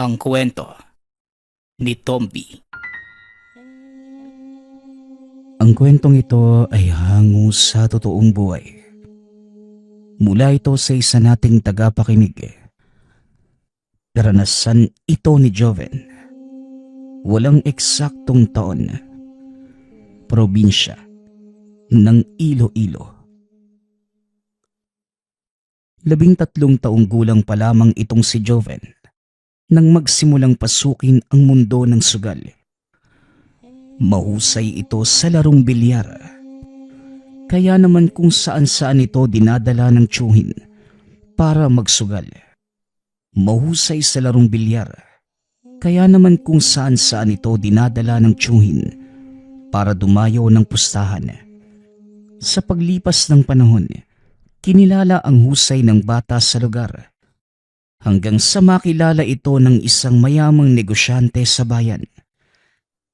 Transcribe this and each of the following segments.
Ang kwento ni Tomby. Ang kwentong ito ay hango sa totoong buhay. Mula ito sa isa nating tagapakinig. Karanasan ito ni Joven. Walang eksaktong taon. Probinsya ng Iloilo. 13 taong gulang pa lamang itong si Joven nang magsimulang pasukin ang mundo ng sugal. Mahusay ito sa larong bilyar. Kaya naman kung saan-saan ito dinadala ng tiyuhin para magsugal. Mahusay sa larong bilyar. Kaya naman kung saan-saan ito dinadala ng tiyuhin para dumayo ng pustahan. Sa paglipas ng panahon, kinilala ang husay ng bata sa lugar. Hanggang sa makilala ito ng isang mayamang negosyante sa bayan.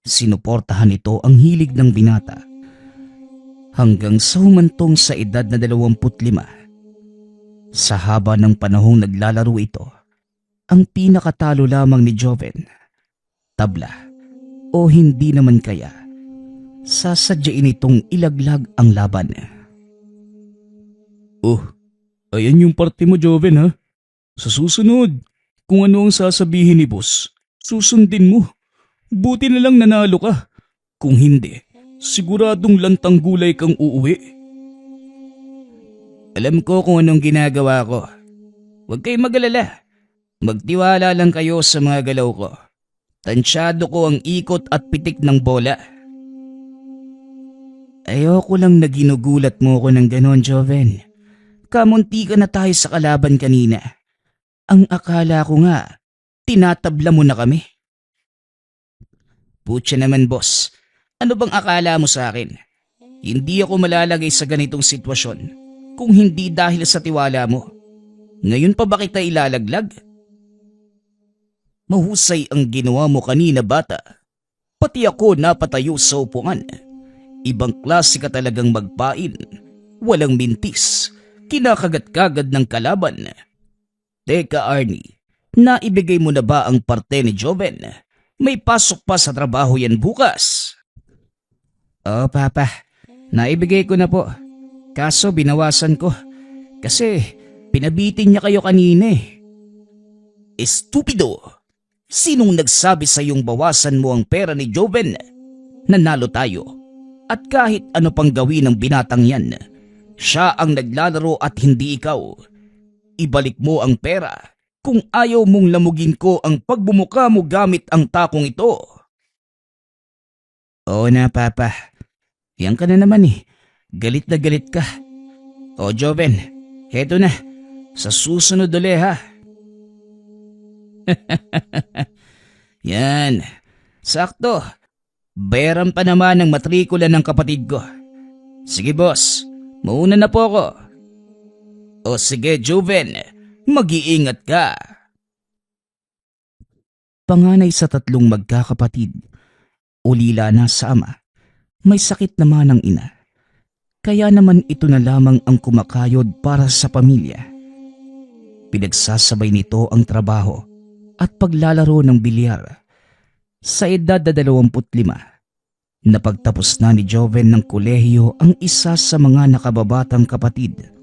Sinuportahan ito ang hilig ng binata. Hanggang sa humantong sa edad na 25. Sa haba ng panahong naglalaro ito, ang pinakatalo lamang ni Joven, tabla o hindi naman kaya, sasadyain itong ilaglag ang laban. Oh, ayan yung parte mo, Joven, ha? Sa susunod, kung ano ang sasabihin ni boss, susundin mo. Buti na lang nanalo ka. Kung hindi, siguradong lantang gulay kang uuwi. Alam ko kung anong ginagawa ko. Huwag kayong mag-alala. Magtiwala lang kayo sa mga galaw ko. Tansyado ko ang ikot at pitik ng bola. Ayoko lang na ginugulat mo ko ng ganon, Joven. Kamunti ka na tayo sa kalaban kanina. Ang akala ko nga, tinatabla mo na kami. Putya naman, boss. Ano bang akala mo sa akin? Hindi ako malalagay sa ganitong sitwasyon kung hindi dahil sa tiwala mo. Ngayon pa ba kita ilalaglag? Mahusay ang ginawa mo kanina, bata. Pati ako napatayo sa upuan. Ibang klase ka talagang magpain. Walang mintis. Kinakagat-kagad ng kalaban. Teka, Arnie, naibigay mo na ba ang parte ni Joven? May pasok pa sa trabaho yan bukas. Oh, Papa, naibigay ko na po. Kaso binawasan ko. Kasi pinabitin niya kayo kanina eh. Estupido! Sinong nagsabi sa iyong bawasan mo ang pera ni Joven? Nanalo tayo. At kahit ano pang gawin ng binatang yan, siya ang naglalaro at hindi ikaw. Ibalik mo ang pera kung ayaw mong lamugin ko ang pagbumuka mo gamit ang takong ito. Oo na, Papa. Yan ka na naman eh. Galit na galit ka. O Joven, heto na. Sa susunod ulit, ha. Yan. Sakto. Bayaran pa naman ang matrikula ng kapatid ko. Sige, boss. Mauna na po ako. O sige, Joven, mag-iingat ka. Panganay sa 3 magkakapatid, ulila na sa ama, may sakit naman ang ina. Kaya naman ito na lamang ang kumakayod para sa pamilya. Pinagsasabay nito ang trabaho at paglalaro ng bilyar. Sa edad na 25, napagtapos na ni Joven ng kolehiyo ang isa sa mga nakababatang kapatid.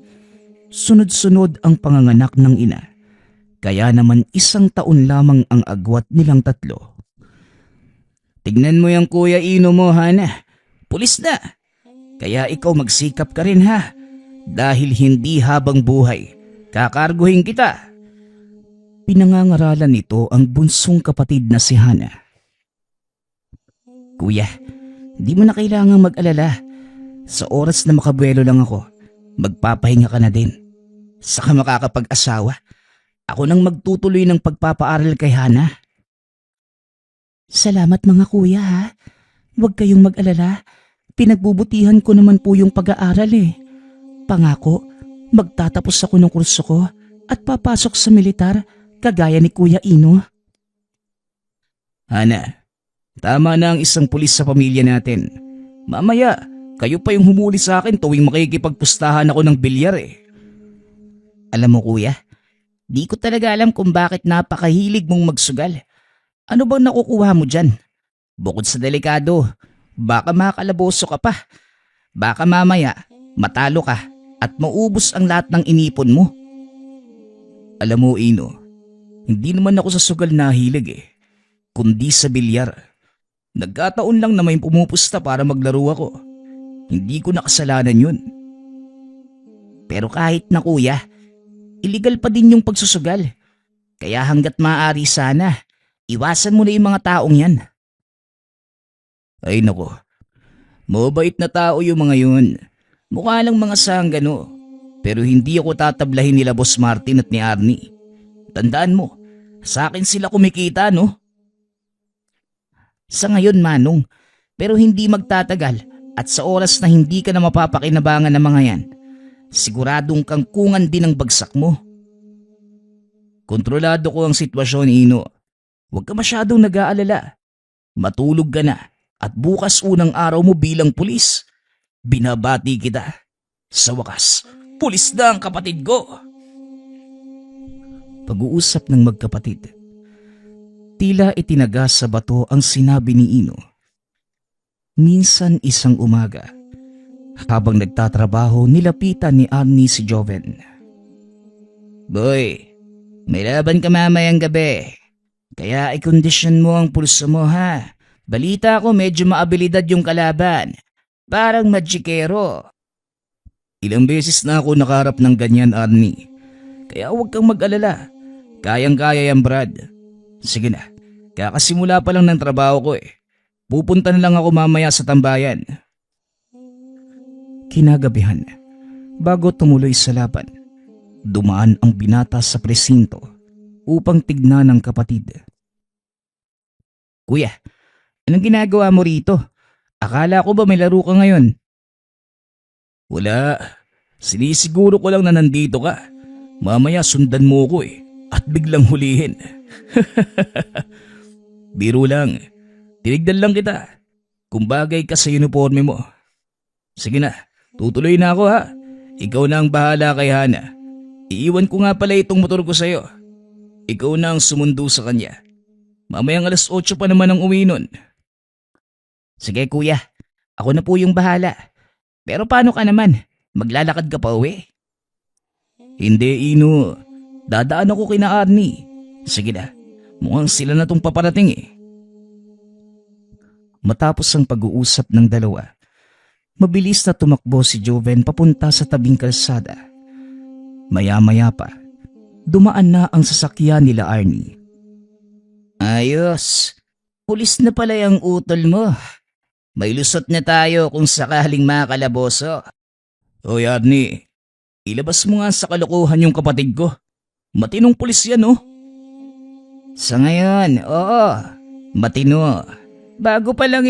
Sunod-sunod ang panganganak ng ina, kaya naman 1 taon lamang ang agwat nilang 3. Tignan mo yung Kuya Ino mo, Hana. Pulis na. Kaya ikaw magsikap ka rin, ha. Dahil hindi habang buhay, kakarguhin kita. Pinangangaralan nito ang bunsong kapatid na si Hana. Kuya, di mo na kailangang mag-alala. Sa oras na makabuelo lang ako, magpapahinga ka na din. Saka makakapag-asawa. Ako nang magtutuloy ng pagpapaaral kay Hana. Salamat mga kuya, ha. Huwag kayong mag-alala. Pinagbubutihan ko naman po yung pag-aaral eh. Pangako, magtatapos ako ng kurso ko at papasok sa militar kagaya ni Kuya Ino. Hana, tama na ang isang pulis sa pamilya natin. Mamaya, kayo pa yung humuli sa akin tuwing makikipagpustahan ako ng bilyar eh. Alam mo kuya, Di ko talaga alam kung bakit napakahilig mong magsugal. Ano bang nakukuha mo dyan? Bukod sa delikado, baka makalaboso ka pa. Baka mamaya, matalo ka at maubos ang lahat ng inipon mo. Alam mo, Ino, hindi naman ako sa sugal nahilig kundi sa bilyar. Nagkataon lang na may pumupusta para maglaro ako. Hindi ko nakasalanan yun. Pero kahit na kuya, illegal pa din yung pagsusugal. Kaya hanggat maaari sana, iwasan mo na yung mga taong yan. Ay nako, mabait na tao yung mga yun. Mukha lang mga sanggano. Pero hindi ako tatablahin nila Boss Martin at ni Arnie. Tandaan mo, sa akin sila kumikita, no? Sa ngayon, Manong, pero hindi magtatagal at sa oras na hindi ka na mapapakinabangan ng mga yan, siguradong kangkungan din ang bagsak mo. Kontrolado ko ang sitwasyon, Ino. Huwag ka masyadong nag-aalala. Matulog ka na at bukas unang araw mo bilang pulis. Binabati kita. Sa wakas, pulis na ang kapatid ko. Pag-uusap ng magkapatid. Tila itinaga sa bato ang sinabi ni Ino. Minsan isang umaga, habang nagtatrabaho nilapitan ni Arnie si Joven. Boy, may laban ka mamayang gabi. Kaya i-condition mo ang pulso mo ha. Balita ko medyo maabilidad yung kalaban. Parang magikero. Ilang beses na ako nakaharap ng ganyan, Arnie. Kaya huwag kang mag-alala. Kayang-kaya yan, Brad. Sige na, kakasimula pa lang ng trabaho ko Pupunta na lang ako mamaya sa tambayan. Kinagabihan, bago tumuloy sa laban, dumaan ang binata sa presinto upang tignan ng kapatid. Kuya, anong ginagawa mo rito? Akala ko ba may laro ka ngayon? Wala, sinisiguro ko lang na nandito ka. Mamaya sundan mo ko at biglang hulihin. Biro lang, tinignan lang kita kung bagay ka sa uniforme mo. Sige na, tutuloy na ako ha. Ikaw na ang bahala kay Hana. Iiwan ko nga pala itong motor ko sa'yo. Ikaw na ang sumundo sa kanya. Mamayang 8:00 pa naman ang uwi nun. Sige kuya, ako na po yung bahala. Pero paano ka naman? Maglalakad ka pa uwi? Hindi, Ino. Dadaan ako kina Arnie. Sige na, mukhang sila na tong paparating Matapos ang pag-uusap ng dalawa, mabilis na tumakbo si Joven papunta sa tabing kalsada. Maya-maya pa, dumaan na ang sasakyan nila Arnie. Ayos, pulis na pala yung utol mo. May lusot na tayo kung sakaling makalaboso. Hoy Arnie, ilabas mo nga sa kalokohan yung kapatid ko. Matinong pulis yan Sa ngayon, oo, matino. Bago pa lang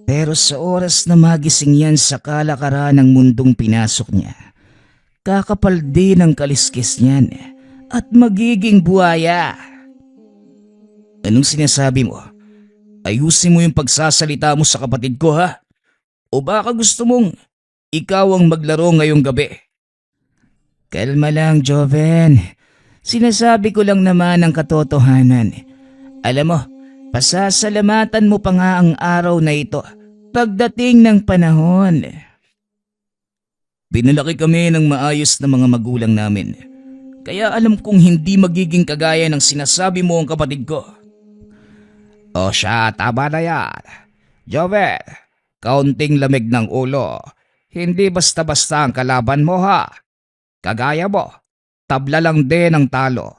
Pero sa oras na magising yan sa kalakaran ng mundong pinasok niya, kakapal din ang kaliskis niyan at magiging buhaya. Anong sinasabi mo? Ayusin mo yung pagsasalita mo sa kapatid ko ha? O baka gusto mong ikaw ang maglaro ngayong gabi? Kalma lang, Joven. Sinasabi ko lang naman ang katotohanan. Alam mo, pasasalamatan mo pa nga ang araw na ito pagdating ng panahon. Pinalaki kami ng maayos na mga magulang namin. Kaya alam kong hindi magiging kagaya ng sinasabi mo ang kapatid ko. O siya, tama na yan. Joven, kaunting lamig ng ulo. Hindi basta-basta ang kalaban mo ha. Kagaya mo, tabla lang din ang talo.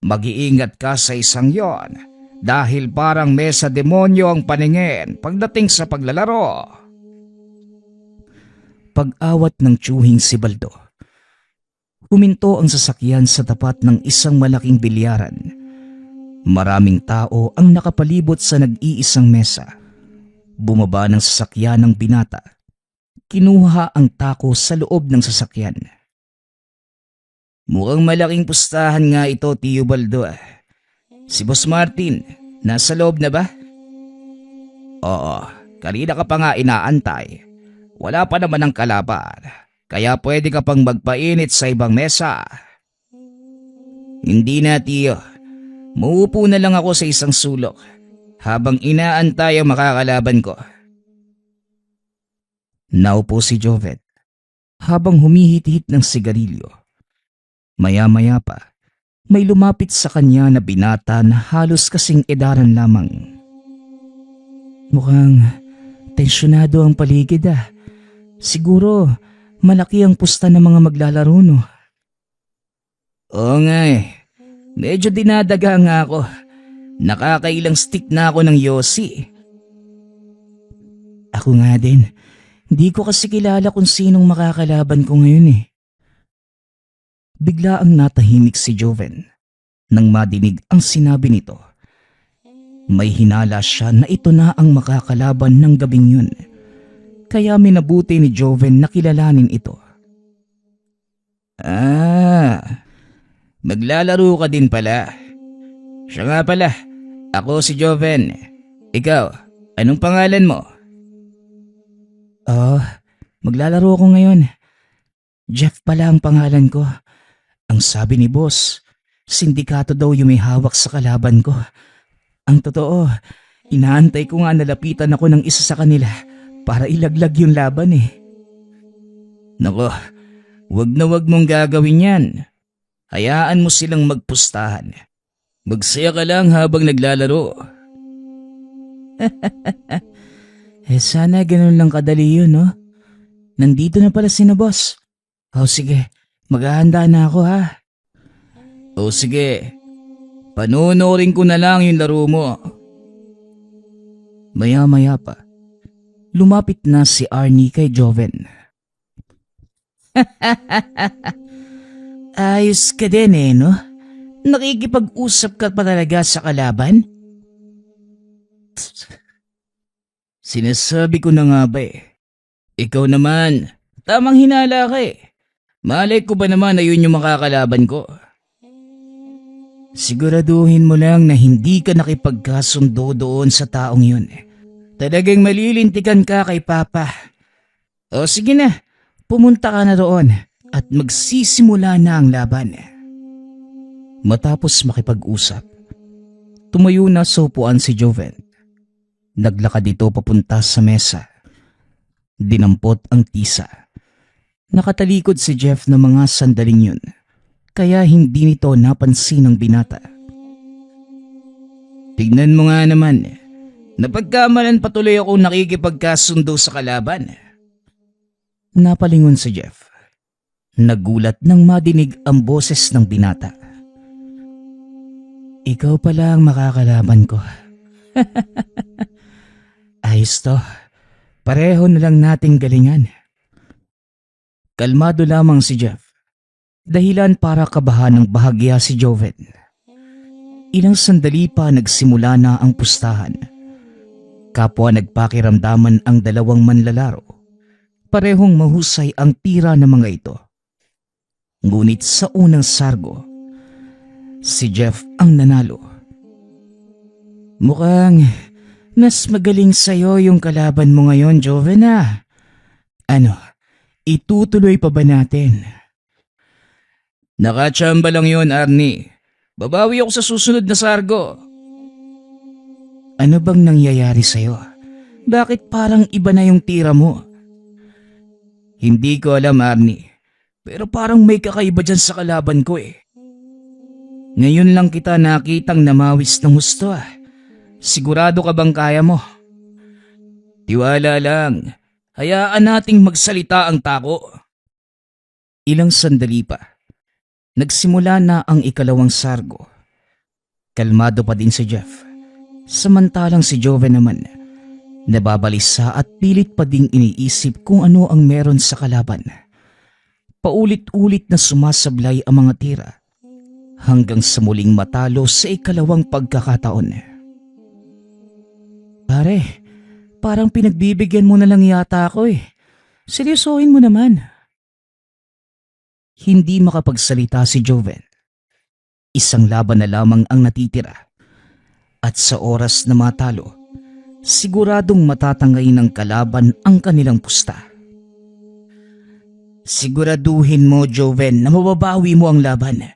Mag-iingat ka sa isang yon dahil parang mesa demonyo ang paningin pagdating sa paglalaro. Pag-awat ng tiyuhing si Baldo, huminto ang sasakyan sa tapat ng isang malaking bilyaran. Maraming tao ang nakapalibot sa nag-iisang mesa. Bumaba ng sasakyan ng binata. Kinuha ang tako sa loob ng sasakyan. Mukhang malaking pustahan nga ito, Tio Baldo. Si Boss Martin, nasa loob na ba? Oo, kanina ka pa nga inaantay. Wala pa naman ang kalaban, kaya pwede ka pang magpainit sa ibang mesa. Hindi na, tiyo. Mauupo na lang ako sa isang sulok habang inaantay ang makakalaban ko. Naupo si Joven habang humihit-hit ng sigarilyo. Maya-maya pa, may lumapit sa kanya na binata na halos kasing edaran lamang. Mukhang tensyonado ang paligid ah. Siguro malaki ang pusta ng mga maglalaro no. Oo nga eh. Medyo dinadaga nga ako. Nakakailang stick na ako ng Yossi. Ako nga din. Hindi ko kasi kilala kung sinong makakalaban ko ngayon eh. Bigla ang natahimik si Joven nang madinig ang sinabi nito. May hinala siya na ito na ang makakalaban ng gabing yun. Kaya minabuti ni Joven na kilalanin ito. Maglalaro ka din pala. Siya nga pala, ako si Joven. Ikaw, anong pangalan mo? Maglalaro ako ngayon. Jeff pala ang pangalan ko. Ang sabi ni boss, sindikato daw yung may hawak sa kalaban ko. Ang totoo, inaantay ko nga nalapitan ako ng isa sa kanila para ilaglag yung laban eh. Nako, wag na wag mong gagawin yan. Hayaan mo silang magpustahan. Magsaya ka lang habang naglalaro. Sana ganun lang kadali yun, no? Nandito na pala sina boss. Sige, maghahanda na ako ha. Sige, panonoorin ko na lang yung laro mo. Maya-maya pa, lumapit na si Arnie kay Joven. Ayos ka din eh, no? Nakikipag-usap ka pa talaga sa kalaban? Sinasabi ko na nga ba eh. Ikaw naman, tamang hinala ka eh. Malay ko ba naman na yun yung makakalaban ko? Siguraduhin mo lang na hindi ka nakipagkasundo doon sa taong yun. Talagang malilintikan ka kay Papa. Sige na, pumunta ka na doon at magsisimula na ang laban. Matapos makipag-usap, tumayo na sa upuan si Joven. Naglakad ito papunta sa mesa. Dinampot ang tisa. Nakatalikod si Jeff ng mga sandaling yun, kaya hindi nito napansin ng binata. Tignan mo nga naman, napagkamalan patuloy ako nakikipagkasundo sa kalaban. Napalingon si Jeff. Nagulat nang madinig ang boses ng binata. Ikaw pala ang makakalaban ko. Ayos to. Pareho na lang nating galingan. Kalmado lamang si Jeff. Dahilan para kabahan ng bahagya si Joven. Ilang sandali pa nagsimula na ang pustahan. Kapwa nagpakiramdaman ang dalawang manlalaro. Parehong mahusay ang tira ng mga ito. Ngunit sa unang sargo, si Jeff ang nanalo. Mukhang mas magaling sa'yo yung kalaban mo ngayon, Joven ah. Itutuloy pa ba natin? Nakachamba lang yun, Arnie. Babawi ako sa susunod na sargo. Ano bang nangyayari sa'yo? Bakit parang iba na yung tira mo? Hindi ko alam, Arnie. Pero parang may kakaiba dyan sa kalaban ko eh. Ngayon lang kita nakitang namawis ng husto ah. Sigurado ka bang kaya mo? Tiwala lang. Hayaan nating magsalita ang tako. Ilang sandali pa. Nagsimula na ang ikalawang sargo. Kalmado pa din si Jeff. Samantalang si Joven naman, nababalisa at pilit pa ding iniisip kung ano ang meron sa kalaban. Paulit-ulit na sumasablay ang mga tira hanggang sa muling matalo sa ikalawang pagkakataon. Pare, parang pinagbibigyan mo na lang yata ako eh. Seryosohin mo naman. Hindi makapagsalita si Joven. Isang laban na lamang ang natitira. At sa oras na matalo, siguradong matatangay ng kalaban ang kanilang pusta. Siguraduhin mo, Joven, na mababawi mo ang laban.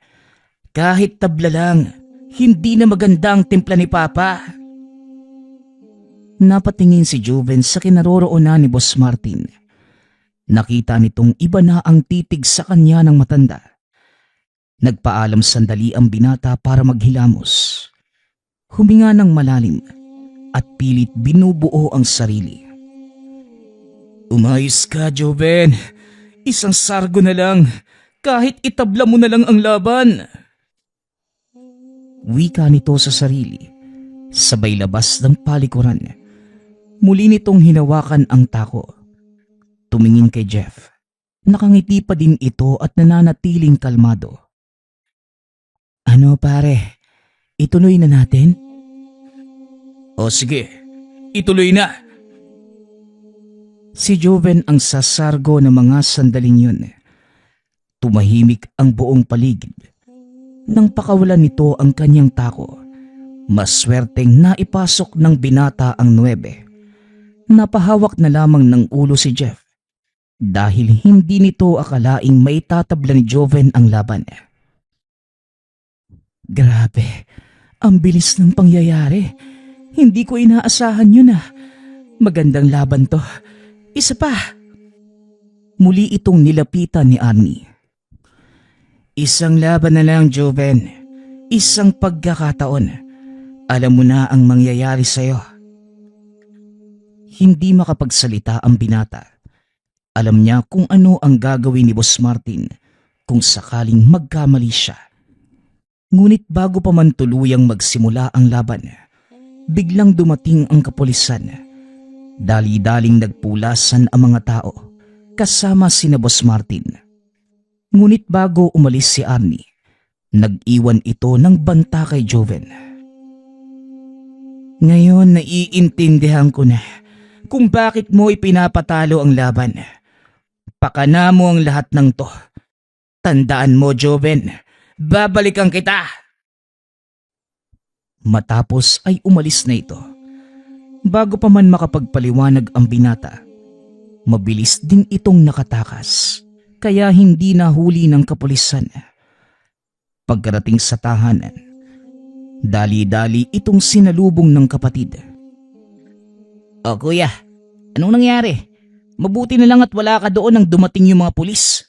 Kahit tabla lang, hindi na maganda ang timpla ni Papa. Napatingin si Joven sa kinaroroonan ni Boss Martin. Nakita nitong iba na ang titig sa kanya ng matanda. Nagpaalam sandali ang binata para maghilamos. Huminga ng malalim at pilit binubuo ang sarili. Umayos ka, Joven. Isang sargo na lang. Kahit itabla mo na lang ang laban. Wika nito sa sarili, sabay labas ng palikuran. Muli nitong hinawakan ang tako. Tumingin kay Jeff. Nakangiti pa din ito at nananatiling kalmado. Ano pare, ituloy na natin? O sige, ituloy na. Si Joven ang sasargo ng mga sandaling yun. Tumahimik ang buong paligid. Nang pakawalan nito ang kanyang tako, maswerteng naipasok ng binata ang 9. Napahawak na lamang ng ulo si Jeff dahil hindi nito akalaing may tatabla ni Joven ang laban. Grabe, ang bilis ng pangyayari. Hindi ko inaasahan yun ah. Magandang laban to. Isa pa. Muli itong nilapitan ni Arnie. Isang laban na lang, Joven. Isang pagkakataon. Alam mo na ang mangyayari sa'yo. Hindi makapagsalita ang binata. Alam niya kung ano ang gagawin ni Boss Martin kung sakaling magkamali siya. Ngunit bago pa man tuluyang magsimula ang laban, biglang dumating ang kapulisan. Dali-daling nagpulasan ang mga tao kasama sina Boss Martin. Ngunit bago umalis si Arnie, nag-iwan ito ng banta kay Joven. Ngayon naiintindihan ko na kung bakit mo ipinapatalo ang laban. Pakana mo ang lahat ng to. Tandaan mo, Joven, babalikan kita. Matapos ay umalis na ito. Bago pa man makapagpaliwanag ang binata, mabilis din itong nakatakas. Kaya hindi nahuli ng kapulisan. Pagkarating sa tahanan, dali-dali itong sinalubong ng kapatid. O kuya, anong nangyari? Mabuti na lang at wala ka doon nang dumating yung mga pulis.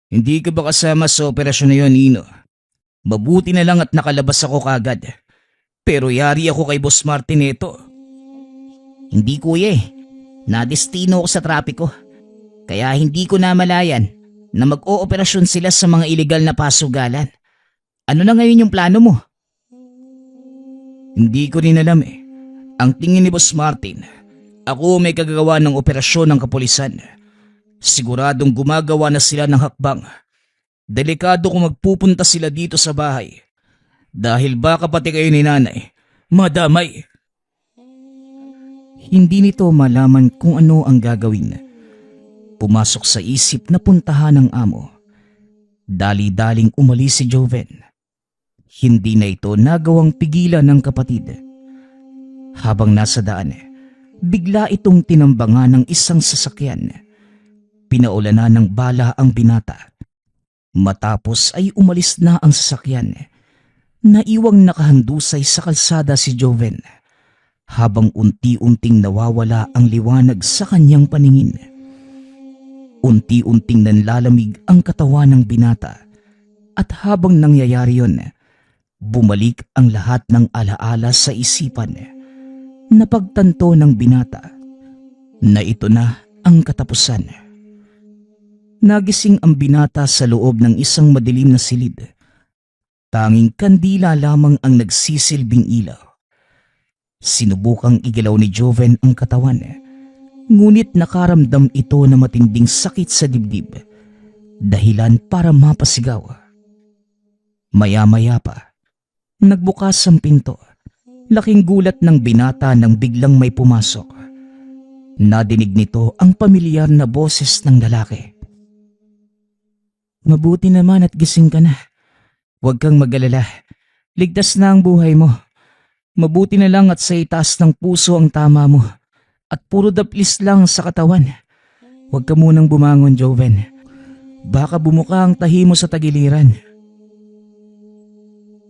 Hindi ka ba kasama sa operasyon na yun, Nino? Mabuti na lang at nakalabas ako kagad. Pero yari ako kay Boss Martin ito. Hindi kuya eh, nadestino ako sa trapiko. Kaya hindi ko namalayan na mag-ooperasyon sila sa mga ilegal na pasugalan. Ano na ngayon yung plano mo? Hindi ko rin alam eh. Ang tingin ni Boss Martin, ako may kagagawa ng operasyon ng kapulisan. Siguradong gumagawa na sila ng hakbang. Delikado kung magpupunta sila dito sa bahay. Dahil baka pati kayo ni nanay, madamay. Hindi nito malaman kung ano ang gagawin. Pumasok sa isip na puntahan ng amo. Dali-daling umalis si Joven. Hindi na ito nagawang pigilan ng kapatid. Habang nasa daan, bigla itong tinambangan ng isang sasakyan. Pinaulanan ng bala ang binata. Matapos ay umalis na ang sasakyan. Naiwang nakahandusay sa kalsada si Joven, habang unti-unting nawawala ang liwanag sa kanyang paningin. Unti-unting nanlalamig ang katawan ng binata at habang nangyayari yon, bumalik ang lahat ng alaala sa isipan. Napagtanto ng binata na ito na ang katapusan. Nagising ang binata sa loob ng isang madilim na silid. Tanging kandila lamang ang nagsisilbing ilaw. Sinubukang igalaw ni Joven ang katawan. Ngunit nakaramdam ito na matinding sakit sa dibdib, dahilan para mapasigaw. Maya-maya pa, nagbukas ang pinto. Laking gulat ng binata nang biglang may pumasok. Nadinig nito ang pamilyar na boses ng lalaki. Mabuti naman at gising ka na. Huwag kang mag-alala. Ligtas na ang buhay mo. Mabuti na lang at sa itaas ng puso ang tama mo. At puro daplis lang sa katawan. Huwag ka munang bumangon, Joven. Baka bumuka ang tahi mo sa tagiliran.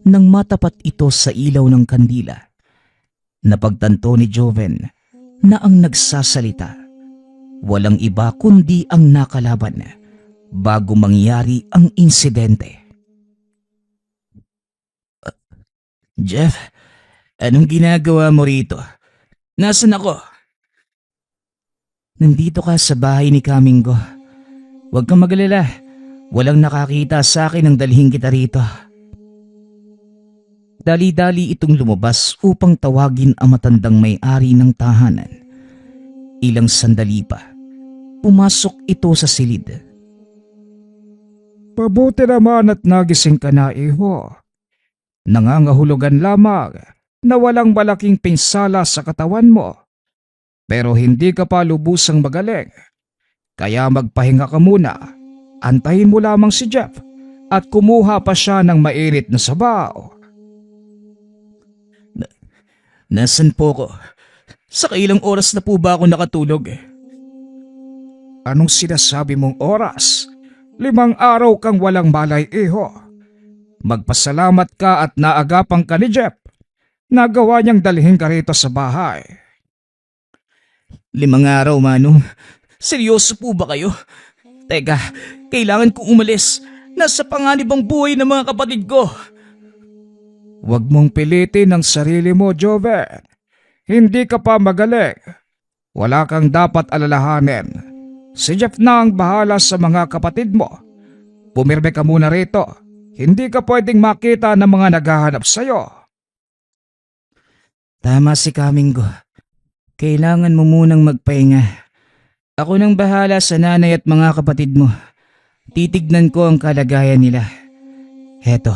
Nang matapat ito sa ilaw ng kandila, napagtanto ni Joven na ang nagsasalita walang iba kundi ang nakalaban bago mangyari ang insidente. Jeff, anong ginagawa mo rito? Nasaan ako? Nandito ka sa bahay ni Kamingo. Huwag kang magalala. Walang nakakita sa akin nang dalhin kita rito. Dali-dali itong lumabas upang tawagin ang matandang may-ari ng tahanan. Ilang sandali pa, pumasok ito sa silid. Mabuti naman at nagising ka na, iho. Nangangahulugan lamang na walang malaking pinsala sa katawan mo. Pero hindi ka pa lubusang magaling. Kaya magpahinga ka muna. Antayin mo lamang si Jeff at kumuha pa siya ng mainit na sabaw. Nasaan po ko? Sa ilang oras na po ba ako nakatulog? Anong sinasabi mong oras? 5 araw kang walang malay, iho. Magpasalamat ka at naagapan ka ni Jeff. Nagawa niyang dalhin ka rito sa bahay. 5 araw, Manong. Seryoso po ba kayo? Teka, kailangan kong umalis. Nasa panganib ang buhay ng mga kapatid ko. Huwag mong pilitin ang sarili mo, Joven. Hindi ka pa magaling. Wala kang dapat alalahanin. Si Jeff na ang bahala sa mga kapatid mo. Pumirme ka muna rito. Hindi ka pwedeng makita ng mga naghahanap sa'yo. Tama si Kamingo. Kailangan mo munang magpahinga. Ako nang bahala sa nanay at mga kapatid mo. Titignan ko ang kalagayan nila. Heto,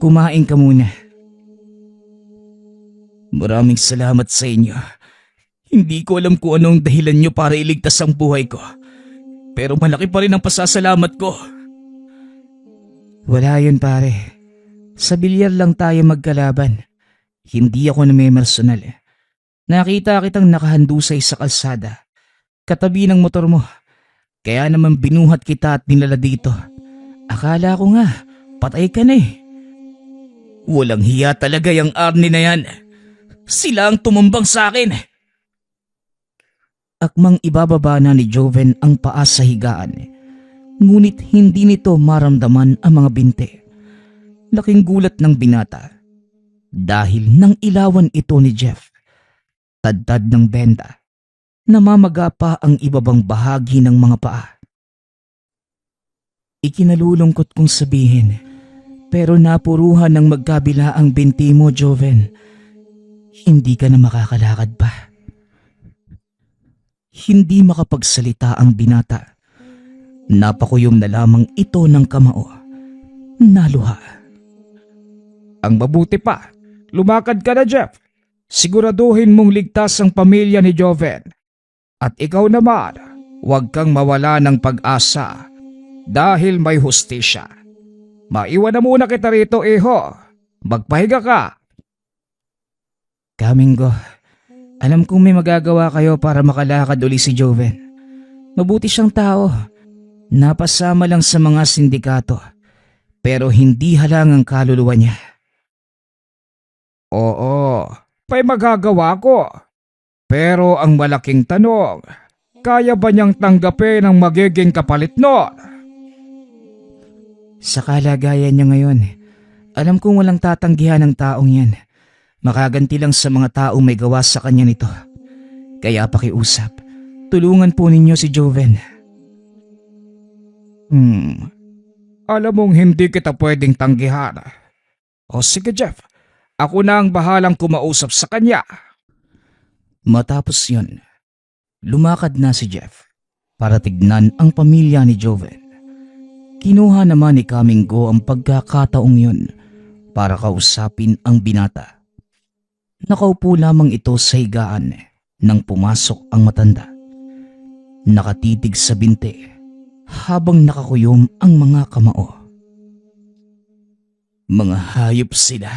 kumain ka muna. Maraming salamat sa inyo. Hindi ko alam kung anong dahilan nyo para iligtas ang buhay ko. Pero malaki pa rin ang pasasalamat ko. Wala yun, pare. Sa bilyar lang tayo magkalaban. Hindi ako namimersonal. Nakita kitang nakahandusay sa kalsada, katabi ng motor mo. Kaya naman binuhat kita at nilala dito. Akala ko nga, patay ka na eh. Walang hiya talaga yung Arnie na yan. Sila ang tumambang sa akin. Akmang ibababa na ni Joven ang paa sa higaan. Ngunit hindi nito maramdaman ang mga binti. Laking gulat ng binata. Dahil nang ilawan ito ni Jeff, tadtad ng benda, namamaga pa ang ibabang bahagi ng mga paa. Ikinalulungkot kong sabihin, pero napuruhan ng magkabila ang binti mo, Joven. Hindi ka na makakalakad pa. Hindi makapagsalita ang binata. Napakuyom na lamang ito ng kamao. Naluha. Ang mabuti pa, lumakad ka na, Jeff. Siguraduhin mong ligtas ang pamilya ni Joven. At ikaw naman, huwag kang mawala ng pag-asa dahil may hustisya. Maiwan na muna kita rito, iho. Magpahiga ka. Kamingo, alam kong may magagawa kayo para makalakad uli si Joven. Mabuti siyang tao. Napasama lang sa mga sindikato, pero hindi halang ang kaluluwa niya. Oo, may magagawa ko. Pero ang malaking tanong, kaya ba niyang tanggapin ang magiging kapalit nun? Sa kalagayan niya ngayon, alam kong walang tatanggihan ng taong yan. Makaganti lang sa mga taong may gawa sa kanya nito. Kaya pakiusap, tulungan po ninyo si Joven. Alam mong hindi kita pwedeng tanggihan. O sige, Jeff, ako na ang bahalang kumausap sa kanya. Matapos yun, lumakad na si Jeff para tignan ang pamilya ni Joven. Kinuha naman ni Kamingo ang pagkakataong yun para kausapin ang binata. Nakaupo lamang ito sa higaan nang pumasok ang matanda. Nakatitig sa binti habang nakakuyom ang mga kamao. Mga hayop sila.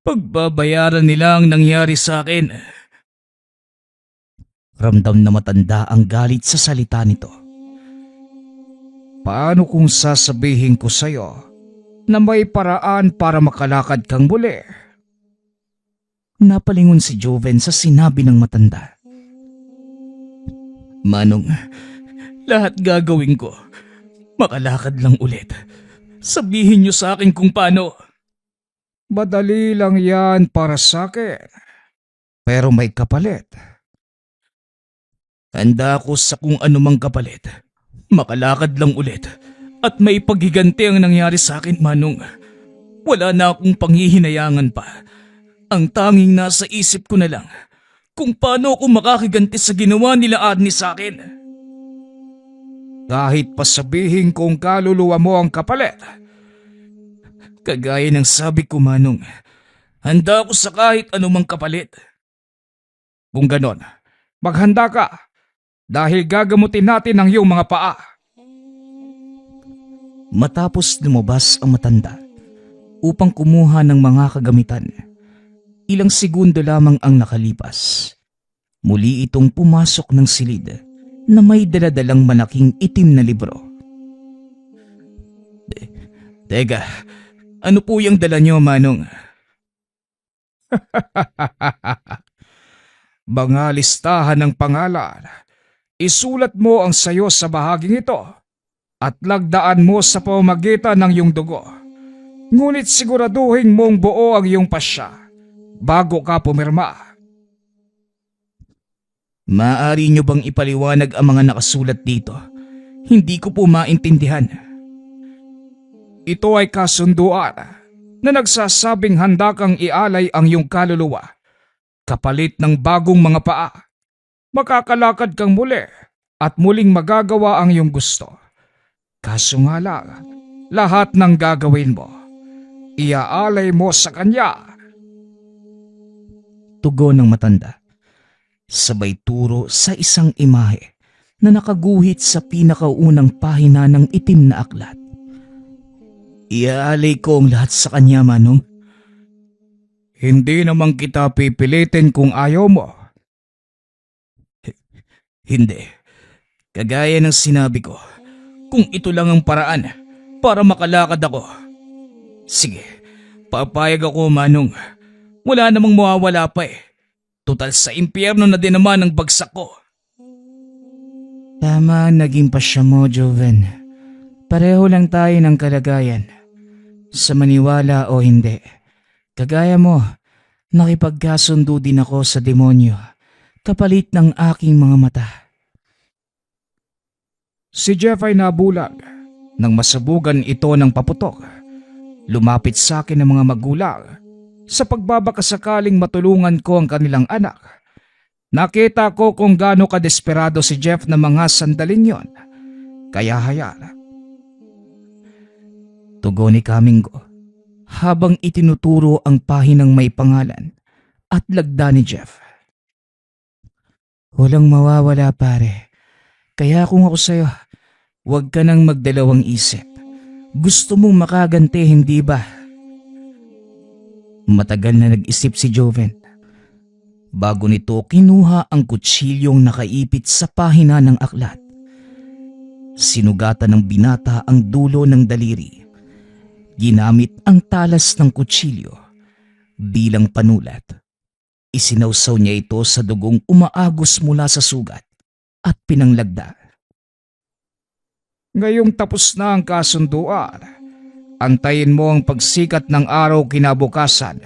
Pagbabayaran nila ang nangyari sa akin. Ramdam na matanda ang galit sa salita nito. Paano kung sasabihin ko sa'yo na may paraan para makalakad kang muli. Napalingon si Joven sa sinabi ng matanda. Manong, lahat gagawin ko. Makalakad lang ulit. Sabihin niyo sa akin kung paano. Madali lang yan para sa akin. Pero may kapalit. Handa ako sa kung anumang kapalit. Makalakad lang ulit. At may paghiganti ang nangyari sa akin, Manong. Wala na akong panghihinayangan pa. Ang tanging nasa isip ko na lang kung paano ako makakiganti sa ginawa nila Agnes sa akin. Kahit pa sabihin kong kaluluwa mo ang kapalit. Kagaya ng sabi ko, Manong, handa ako sa kahit anumang kapalit. Kung ganon, maghanda ka dahil gagamutin natin ang iyong mga paa. Matapos lumabas ang matanda upang kumuha ng mga kagamitan, ilang segundo lamang ang nakalipas. Muli itong pumasok ng silid na may daladalang malaking itim na libro. Teka, ano po yung dala niyo, Manong? Mga listahan ng pangalan. Isulat mo ang sayo sa bahaging ito at lagdaan mo sa pamamagitan ng iyong dugo. Ngunit siguraduhin mong buo ang iyong pasya bago ka pumirma. Maaari niyo bang ipaliwanag ang mga nakasulat dito? Hindi ko po maintindihan. Ito ay kasunduan na nagsasabing handa kang ialay ang iyong kaluluwa kapalit ng bagong mga paa. Makakalakad kang muli at muling magagawa ang iyong gusto. Kaso nga lang, lahat ng gagawin mo, iaalay mo sa kanya. Tugon ng matanda. Sabay turo sa isang imahe na nakaguhit sa pinakaunang pahina ng itim na aklat. Iaalay ko ang lahat sa kanya, Manong. Hindi naman kita pipilitin kung ayaw mo. Hindi. Kagaya ng sinabi ko, kung ito lang ang paraan para makalakad ako. Sige, papayag ako, Manong. Wala namang mawawala pa eh. Total sa impyerno na din naman ang bagsak ko. Tama ang naging pasya mo, Joven. Pareho lang tayo ng kalagayan. Sa maniwala o hindi. Kagaya mo, nakipagkasundo din ako sa demonyo kapalit ng aking mga mata. Si Jeff ay nabulag nang masabugan ito ng paputok. Lumapit sa akin ang mga magulang sa pagbabakasakaling matulungan ko ang kanilang anak. Nakita ko kung gaano kadesperado si Jeff na mga sandaling yon. Kaya hayaan. Tugon ni Kamingo habang itinuturo ang pahinang may pangalan at lagda ni Jeff. Walang mawawala, pare. Kaya kung ako sa'yo, huwag ka nang magdalawang isip. Gusto mong makaganti, hindi ba? Matagal na nag-isip si Joven. Bago nito kinuha ang kutsilyong nakaipit sa pahina ng aklat. Sinugatan ng binata ang dulo ng daliri. Ginamit ang talas ng kutsilyo bilang panulat. Isinawsaw niya ito sa dugong umaagos mula sa sugat at pinanglagda. Ngayong tapos na ang kasunduan, antayin mo ang pagsikat ng araw kinabukasan.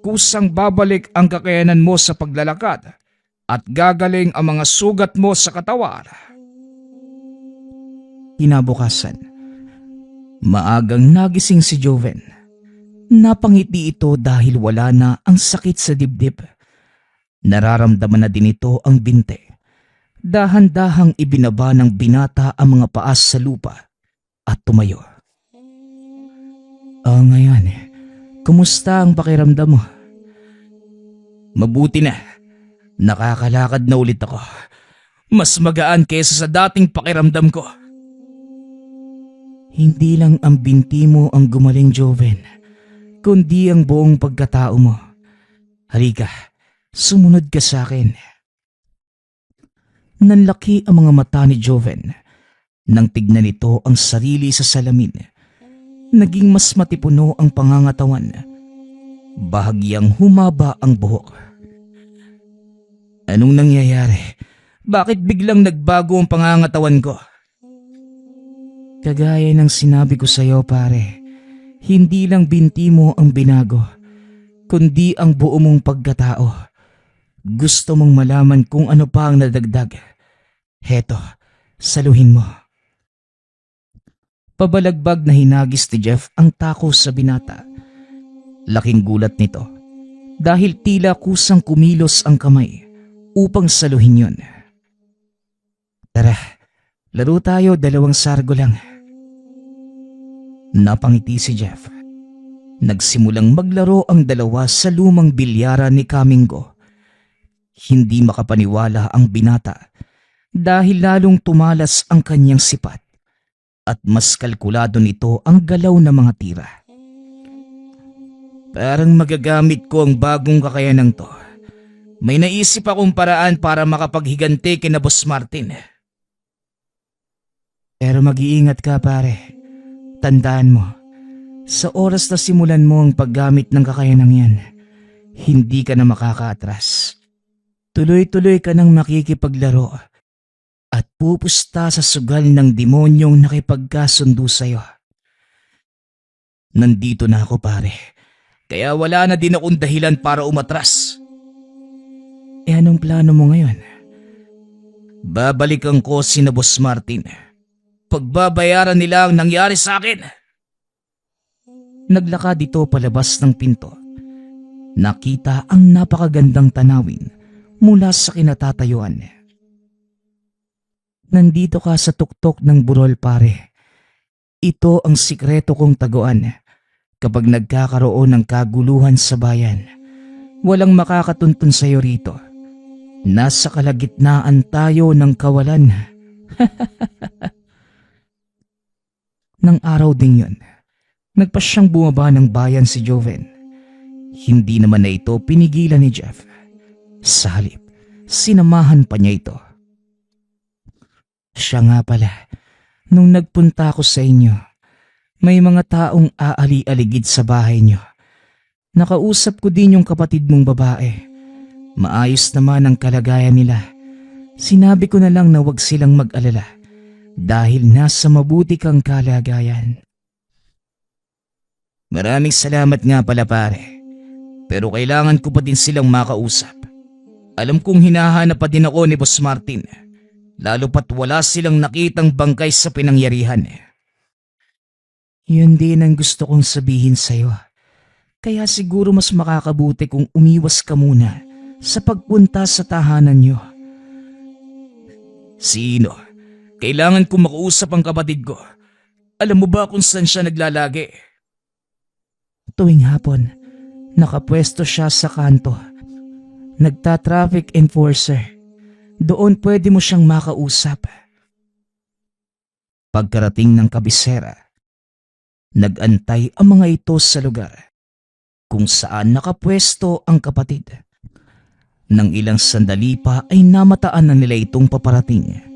Kusang babalik ang kakayanan mo sa paglalakad at gagaling ang mga sugat mo sa katawan. Kinabukasan, maagang nagising si Joven. Napangiti ito dahil wala na ang sakit sa dibdib. Nararamdaman na din ito ang binte. Dahan-dahang ibinaba ng binata ang mga paas sa lupa at tumayo. Ngayon, kumusta ang pakiramdam mo? Mabuti na. Nakakalakad na ulit ako. Mas magaan kaysa sa dating pakiramdam ko. Hindi lang ang binti mo ang gumaling, Joven, kundi ang buong pagkatao mo. Halika, sumunod ka sa akin. Nanlaki ang mga mata ni Joven nang tignan nito ang sarili sa salamin. naging mas matipuno ang pangangatawan. Bahagyang humaba ang buhok. Anong nangyayari? Bakit biglang nagbago ang pangangatawan ko? Kagaya ng sinabi ko sa'yo, pare, hindi lang binti mo ang binago, kundi ang buo mong pagkatao. Gusto mong malaman kung ano pa ang nadagdag. Heto, saluhin mo. Pabalagbag na hinagis ni Jeff ang tako sa binata. Laking gulat nito dahil tila kusang kumilos ang kamay upang saluhin yun. Tara, laro tayo, 2 sargo lang. Napangiti si Jeff. Nagsimulang maglaro ang dalawa sa lumang bilyara ni Kamingo. Hindi makapaniwala ang binata dahil lalong tumalas ang kanyang sipat at mas kalkulado nito ang galaw ng mga tira. Parang magagamit ko ang bagong kakayanang to. May naisip akong paraan para makapaghiganti kina Boss Martin. Pero mag-iingat ka, pare. Tandaan mo, sa oras na simulan mo ang paggamit ng kakayanang yan, hindi ka na makakaatras. Tuloy-tuloy ka nang makikipaglaro at pupusta sa sugal ng demonyong nakipagkasundo sa'yo. Nandito na ako, pare. Kaya wala na din akong dahilan para umatras. Anong plano mo ngayon? Babalikan ko sina Boss Martin. Pagbabayaran nila ang nangyari sa akin. Naglakad ito palabas ng pinto. Nakita ang napakagandang tanawin mula sa kinatatayuan. Nandito ka sa tuktok ng burol, pare. Ito ang sikreto kong taguan. Kapag nagkakaroon ng kaguluhan sa bayan, walang makakatuntun sa iyo rito. Nasa kalagitnaan tayo ng kawalan. Nang araw ding yun, nagpasyang bumaba ng bayan si Joven. Hindi naman na ito pinigilan ni Jeff. Sa halip, sinamahan pa niya ito. Siya nga pala, nung nagpunta ako sa inyo, may mga taong aali-aligid sa bahay niyo. Nakausap ko din yung kapatid mong babae. Maayos naman ang kalagayan nila. Sinabi ko na lang na wag silang mag-alala dahil nasa mabuti kang kalagayan. Maraming salamat nga pala, pare. Pero kailangan ko pa din silang makausap. Alam kong hinahanap pa din ako ni Boss Martin. Lalo pat wala silang nakitang bangkay sa pinangyarihan. Yun din ang gusto kong sabihin sa'yo. Kaya siguro mas makakabuti kung umiwas ka muna sa pagpunta sa tahanan niyo. Sino? Kailangan ko makausap ang kapatid ko. Alam mo ba kung saan siya naglalagi? Tuwing hapon, nakapwesto siya sa kanto. Nagta-traffic enforcer. Doon pwede mo siyang makausap. Pagkarating ng kabisera, nag-antay ang mga ito sa lugar kung saan nakapwesto ang kapatid. Nang ilang sandali pa ay namataan na nila itong paparating.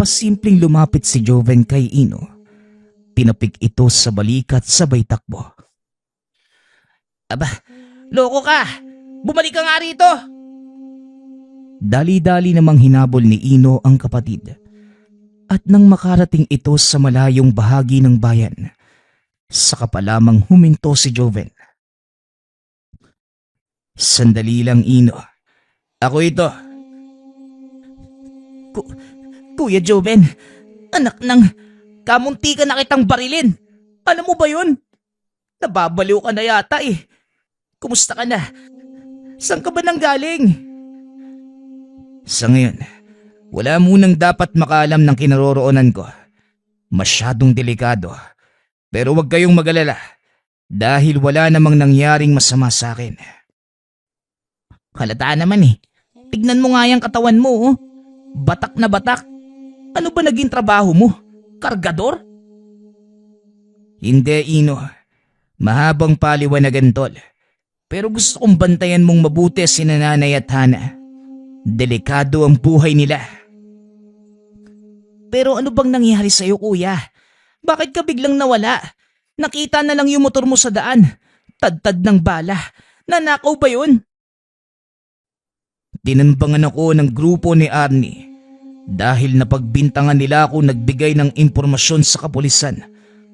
Pasimpleng lumapit si Joven kay Ino. Tinapik ito sa balikat sabay takbo. Aba, loko ka! Bumalik ka nga rito! Dali-dali namang hinabol ni Ino ang kapatid. At nang makarating ito sa malayong bahagi ng bayan, saka pa lamang huminto si Joven. Sandali lang, Ino. Ako ito. Kuya Joven, anak ng kamunti ka na kitang barilin. Alam mo ba yun? Nababaliw ka na yata eh. Kumusta ka na? Saan ka ba nanggaling? Sa ngayon, wala munang dapat makaalam ng kinaroroonan ko. Masyadong delikado. Pero huwag kayong mag-alala dahil wala namang nangyaring masama sa akin. Halata naman eh. Tignan mo nga yung katawan mo, oh. Batak na batak. Ano ba naging trabaho mo? Kargador? Hindi, Ino. Mahabang paliwanagan, tol. Pero gusto kong bantayan mong mabuti si Nanay at Hana. Delikado ang buhay nila. Pero ano bang nangyari sa'yo, kuya? Bakit ka biglang nawala? Nakita na lang yung motor mo sa daan. Tad-tad ng bala. Nanakaw ba yun? Tinambangan ako ng grupo ni Arnie dahil napagbintangan nila ako nagbigay ng impormasyon sa kapulisan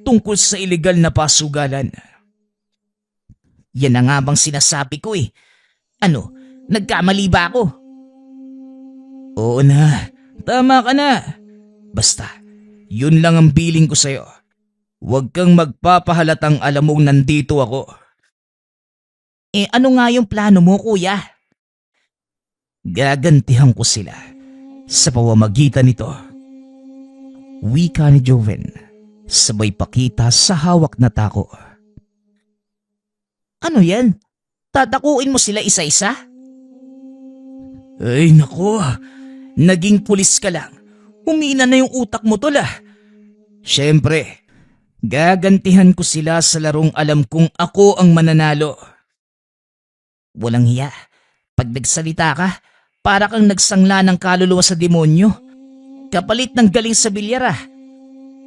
tungkol sa ilegal na pasugalan. Yan na nga bang sinasabi ko eh. Ano, nagkamali ba ako? Oo na, tama ka na. Basta, yun lang ang bilin ko sa'yo. Huwag kang magpapahalatang alam mong nandito ako. Eh ano nga yung plano mo, kuya? Gagantihan ko sila sa pamamagitan nito. Wika ni Joven, sabay pakita sa hawak na tako. Ano yan? Tatakuin mo sila isa-isa? Ay nako, naging pulis ka lang. Humina na yung utak mo tol ah. Siyempre, gagantihan ko sila sa larong alam kong ako ang mananalo. Walang hiya. Pag nagsalita ka, para kang nagsangla ng kaluluwa sa demonyo. Kapalit ng galing sa bilyar ah.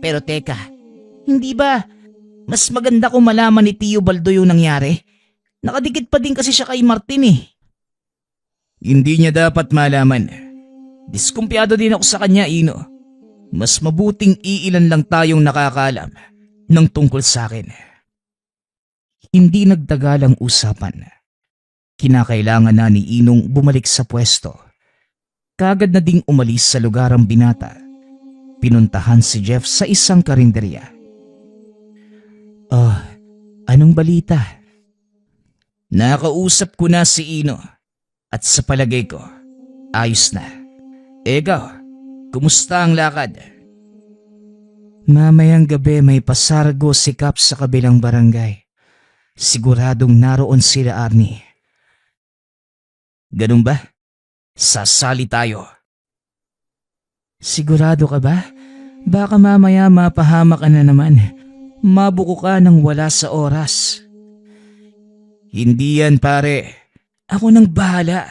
Pero teka, hindi ba mas maganda kung malaman ni Tio Baldo yung nangyari? Nakadikit pa din kasi siya kay Martin eh. Hindi niya dapat malaman. Diskumpiyado din ako sa kanya, Ino. Mas mabuting iilan lang tayong nakakaalam ng tungkol sa akin. Hindi nagtagal ang usapan. Kinakailangan na ni Inong bumalik sa pwesto. Kagad na ding umalis sa lugar ang binata. Pinuntahan si Jeff sa isang karinderya. Anong balita? Nakausap ko na si Ino at sa palagay ko, ayos na. Ikaw, kumusta ang lakad? Mamayang gabi may pasargo si Kap sa kabilang barangay. Siguradong naroon sila Arnie. Ganun ba? Sasali tayo. Sigurado ka ba? Baka mamaya mapahamak ka na naman. Mabuko ka nang wala sa oras. Hindi yan pare. Ako nang bahala.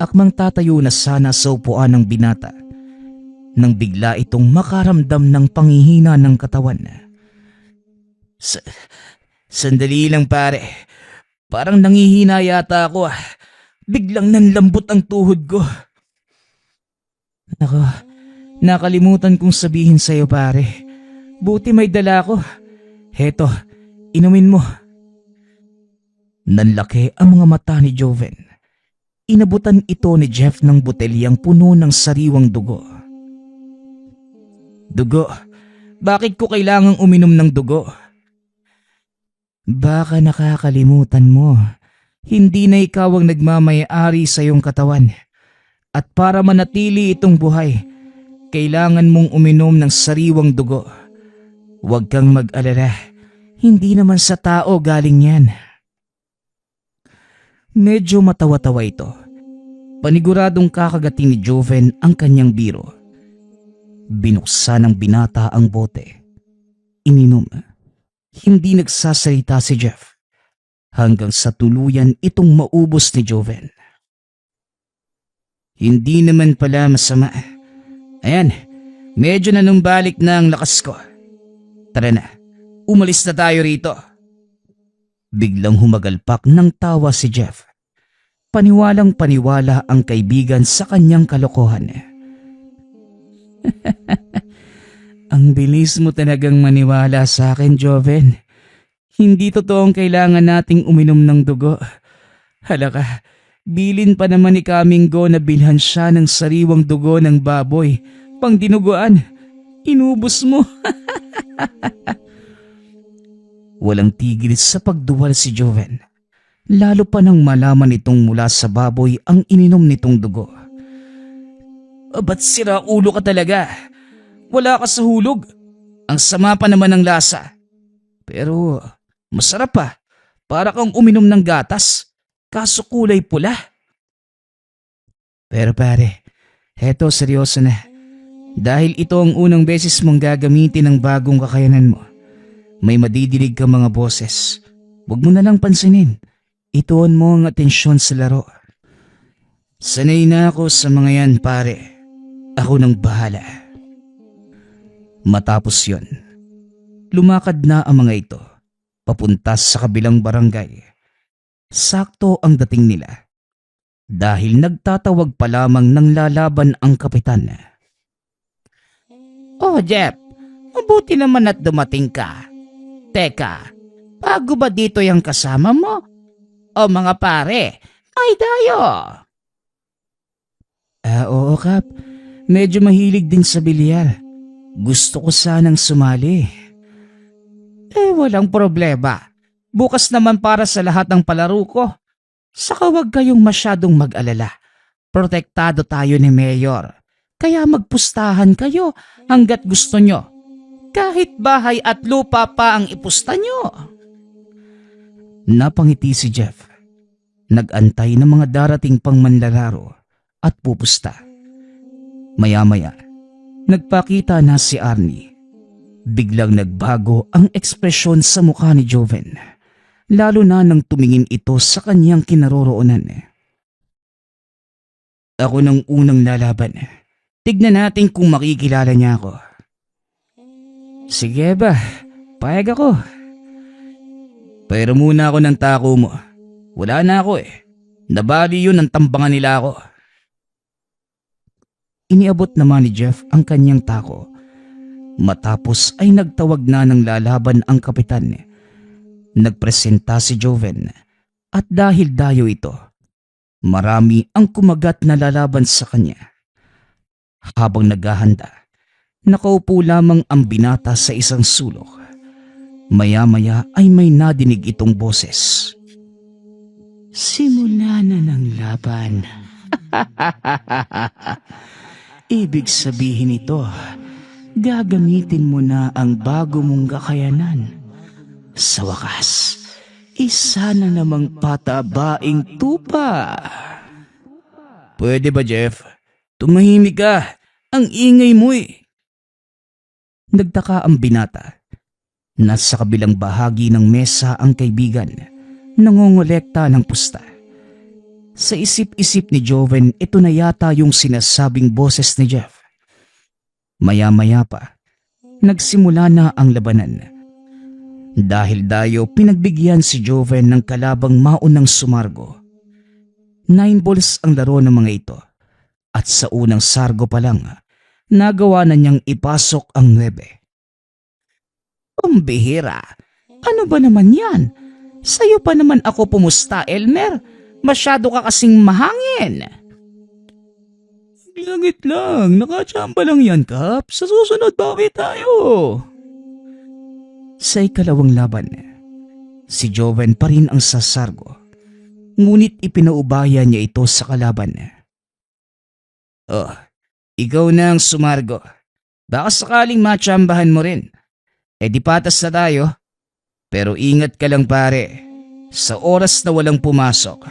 Akmang tatayo na sana sa upuan ng binata nang bigla itong makaramdam ng panghihina ng katawan. Sandali lang pare. Parang nangihina yata ako ah. Biglang nanlambot ang tuhod ko. Nako, nakalimutan kong sabihin sa'yo pare. Buti may dala ko. Heto, inumin mo. Nanlaki ang mga mata ni Joven. Inabutan ito ni Jeff ng botelyang puno ng sariwang dugo. Dugo? Bakit ko kailangang uminom ng dugo? Baka nakakalimutan mo. Hindi na ikaw ang nagmamay-ari sa iyong katawan. At para manatili itong buhay, kailangan mong uminom ng sariwang dugo. Huwag kang mag-alala. Hindi naman sa tao galing yan. Medyo matawa-tawa ito. Paniguradong kakagating ni Joven ang kanyang biro. Binuksan ng binata ang bote. Ininom. Hindi nagsasalita si Jeff hanggang sa tuluyan itong maubos ni Joven. Hindi naman pala masama. Ayan, medyo nanumbalik na ang lakas ko. Tara na, umalis na tayo rito. Biglang humagalpak ng tawa si Jeff. Paniwalang paniwala ang kaibigan sa kanyang kalokohan. Ang bilis mo talagang maniwala sa akin, Joven. Hindi totoong kailangan nating uminom ng dugo. Halaka, bilin pa naman ni Kamingo na bilhan siya ng sariwang dugo ng baboy. Pang dinuguan, inubos mo. Walang tigil sa pagduwal si Joven. Lalo pa nang malaman itong mula sa baboy ang ininom nitong dugo. Ba't sira ulo ka talaga? Wala ka sa hulog. Ang sama pa naman ng lasa. Pero masarap pa. Para kang uminom ng gatas. Kaso kulay pula. Pero pare, heto seryoso na. Dahil ito ang unang beses mong gagamitin ang bagong kakayanan mo. May madidinig ka mga boses. Huwag mo na lang pansinin. Ituon mo ang atensyon sa laro. Sanay na ako sa mga yan pare. Ako nang bahala. Matapos yon, Lumakad na ang mga ito, papunta sa kabilang barangay. Sakto ang dating nila, dahil nagtatawag pa lamang ng lalaban ang kapitan. Oh, Jeff, mabuti naman at dumating ka. Teka, bago ba dito yung kasama mo? O mga pare, ay dayo. Oo, Kap. Medyo mahilig din sa bilyar. Gusto ko sanang sumali. Walang problema. Bukas naman para sa lahat ng palaro ko. Saka huwag kayong masyadong mag-alala. Protektado tayo ni Mayor. Kaya magpustahan kayo hanggat gusto nyo. Kahit bahay at lupa pa ang ipusta nyo. Napangiti si Jeff. Nag-antay ng mga darating pang manlalaro at pupusta. Maya-maya, nagpakita na si Arnie. Biglang nagbago ang ekspresyon sa mukha ni Joven, lalo na nang tumingin ito sa kanyang kinaroroonan. Ako nang unang lalaban. Tignan natin kung makikilala niya ako. Sige ba, payag ako. Pero muna ako ng tako mo. Wala na ako eh. Nabali yun ang tambangan nila ako. Iniabot naman ni Jeff ang kanyang tako. Matapos ay nagtawag na ng lalaban ang kapitan. Nagpresenta si Joven at dahil dayo ito, marami ang kumagat na lalaban sa kanya. Habang naghahanda, nakaupo lamang ang binata sa isang sulok. Maya-maya ay may nadinig itong boses. Simula na ng laban. Ibig sabihin ito, gagamitin mo na ang bago mong kakayanan. Sa wakas, isa na namang patabaing tupa. Pwede ba, Jeff? Tumahimik ka. Ang ingay mo eh. Nagtaka ang binata. Nasa kabilang bahagi ng mesa ang kaibigan, nangongolekta ng pusta. Sa isip-isip ni Joven, ito na yata yung sinasabing boses ni Jeff. Maya-maya pa, nagsimula na ang labanan. Dahil dayo pinagbigyan si Joven ng kalabang maunang sumargo. 9 balls ang laro ng mga ito, at sa unang sargo pa lang, nagawa na niyang ipasok ang 9. Pambihira. Ano ba naman yan? Sa'yo pa naman ako pumusta, Elmer. Masyado ka kasing mahangin. Langit lang, nakachamba lang yan, Kap. Sa susunod, bakit tayo? Sa ikalawang laban, si Joven pa rin ang sasargo. Ngunit ipinaubaya niya ito sa kalaban. Oh, ikaw na ang sumargo. Baka sakaling matsambahan mo rin. Di patas na tayo. Pero ingat ka lang pare. Sa oras na walang pumasok,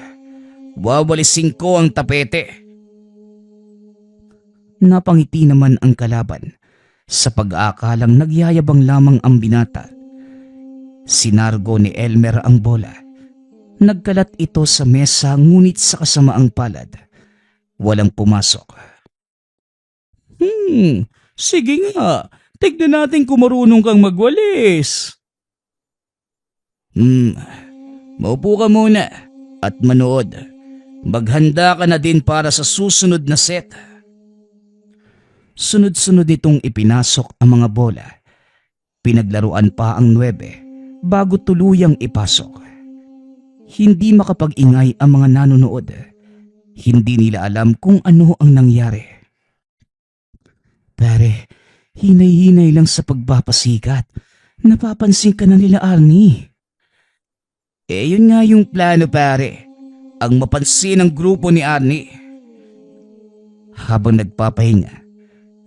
wawalisin ko ang tapete. Napangiti naman ang kalaban sa pag-aakalang nagyayabang lamang ang binata. Sinargo ni Elmer ang bola. Nagkalat ito sa mesa ngunit sa kasamaang palad, walang pumasok. Sige nga. Tignan natin kung marunong kang magwalis. Maupo ka muna at manood. Maghanda ka na din para sa susunod na set. Sunod-sunod itong ipinasok ang mga bola. Pinaglaruan pa ang 9 bago tuluyang ipasok. Hindi makapag-ingay ang mga nanonood. Hindi nila alam kung ano ang nangyari. Pare, hinay-hinay lang sa pagpapasikat. Napapansin ka na nila, Arnie. Yun nga yung plano, pare. Ang mapansin ng grupo ni Arnie. Habang nagpapahinga,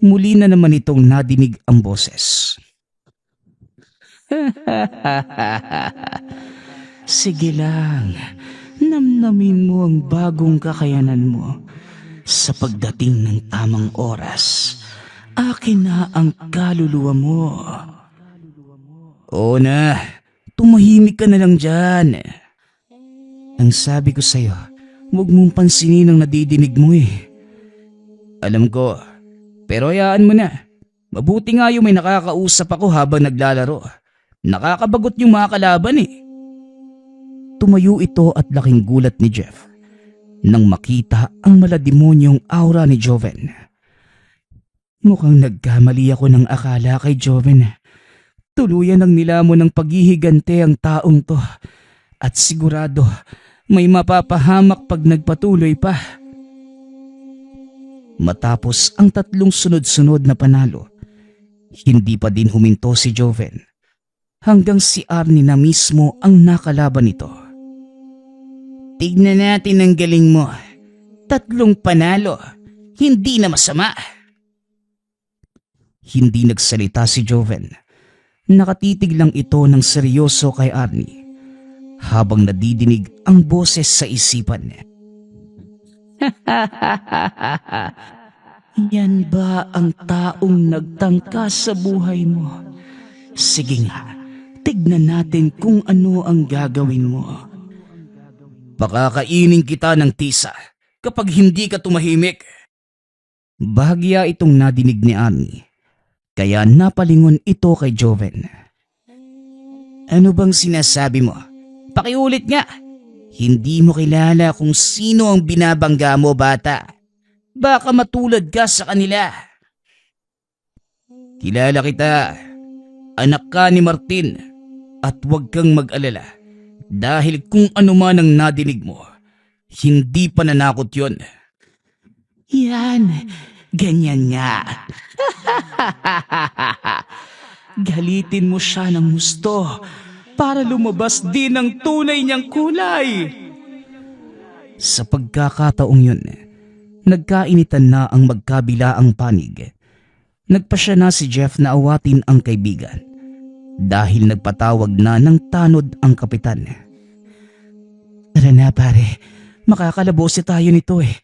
muli na naman itong nadinig ang boses. Sige lang, namnamin mo ang bagong kakayanan mo. Sa pagdating ng tamang oras, akin na ang kaluluwa mo. Oo na, tumahimik ka na lang dyan. Ang sabi ko sa'yo, huwag mong pansinin ang nadidinig mo eh. Alam ko, pero hayaan mo na. Mabuti nga yung may nakakausap ako habang naglalaro. Nakakabagot yung mga kalaban eh. Tumayo ito at laking gulat ni Jeff nang makita ang malademonyong aura ni Joven. Mukhang nagkamali ako ng akala kay Joven. Tuluyan ang nilamon ng paghihigante ang taong to at sigurado may mapapahamak pag nagpatuloy pa. Matapos ang 3 sunod-sunod na panalo, hindi pa din huminto si Joven hanggang si Arnie na mismo ang nakalaban nito. Tignan natin ang galing mo. 3 panalo, hindi na masama. Hindi nagsalita si Joven. Nakatitig lang ito ng seryoso kay Arnie habang nadidinig ang boses sa isipan. Yan ba ang taong nagtangka sa buhay mo? Sige nga, tignan natin kung ano ang gagawin mo. Pakakainin kita ng tisa kapag hindi ka tumahimik. Bahagya itong nadinig ni Arnie, kaya napalingon ito kay Joven. Ano bang sinasabi mo? Pakiulit nga. Hindi mo kilala kung sino ang binabangga mo, bata. Baka matulad ka sa kanila. Kilala kita. Anak ka ni Martin. At huwag kang mag-alala. Dahil kung ano man ang nadinig mo, hindi pananakot yon. Yan, ganyan nga. Galitin mo siya ng gusto para lumabas din ang tunay niyang kulay. Sa pagkakataong yun, nagkainitan na ang magkabilaang panig. Nagpasya na si Jeff na awatin ang kaibigan dahil nagpatawag na ng tanod ang kapitan. Tara na pare, makakalabos tayo nito eh.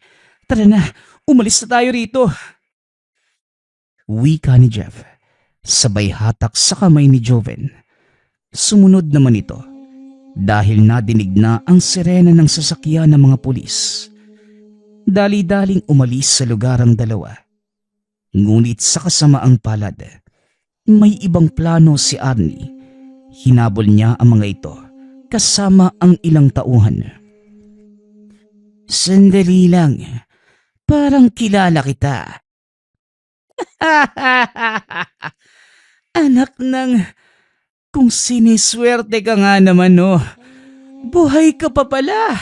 Tara na, umalis na tayo rito. Wika ni Jeff, sabay hatak sa kamay ni Joven. Sumunod naman ito dahil nadinig na ang sirena ng sasakyan ng mga pulis. Dali-daling umalis sa lugar ang dalawa. Ngunit sa kasamaang palad, may ibang plano si Arnie. Hinabol niya ang mga ito kasama ang ilang tauhan. Sandali lang, parang kilala kita. Anak ng kung siniswerte ka nga naman no. Buhay ka pa pala.